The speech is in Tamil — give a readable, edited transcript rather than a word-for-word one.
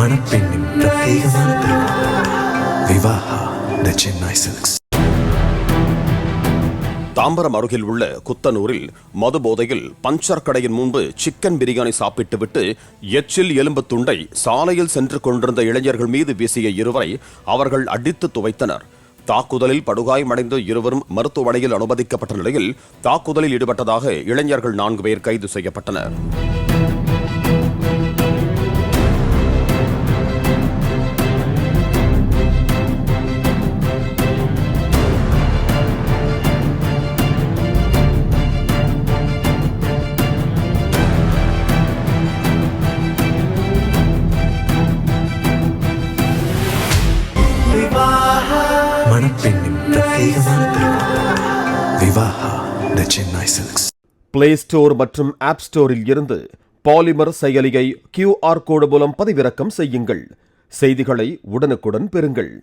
மணப்பெண்ணின் பிரத்யேகமான திருமணம் விவாஹா தி சென்னை சில்க்ஸ். தாம்பரம் அருகில் உள்ள குத்தனூரில் மது போதையில் பஞ்சர் கடையின் முன்பு சிக்கன் பிரியாணி சாப்பிட்டுவிட்டு எச்சில் எலும்பு துண்டை சாலையில் சென்று கொண்டிருந்த இளைஞர்கள் மீது வீசிய இருவரை அவர்கள் அடித்து துவைத்தனர். தாக்குதலில் படுகாயமடைந்த இருவரும் மருத்துவமனையில் அனுமதிக்கப்பட்ட நிலையில் தாக்குதலில் ஈடுபட்டதாக இளைஞர்கள் 4 பேர் கைது செய்யப்பட்டனர். மணப்பெண்ணின் பிரத்யேகமான திருமணம் விவாஹா தி சென்னை சில்க்ஸ். பிளே ஸ்டோர் மற்றும் ஆப் ஸ்டோரில் இருந்து பாலிமர் செயலியை QR கோடு மூலம் பதிவிறக்கம் செய்யுங்கள். செய்திகளை உடனுக்குடன் பெறுங்கள்.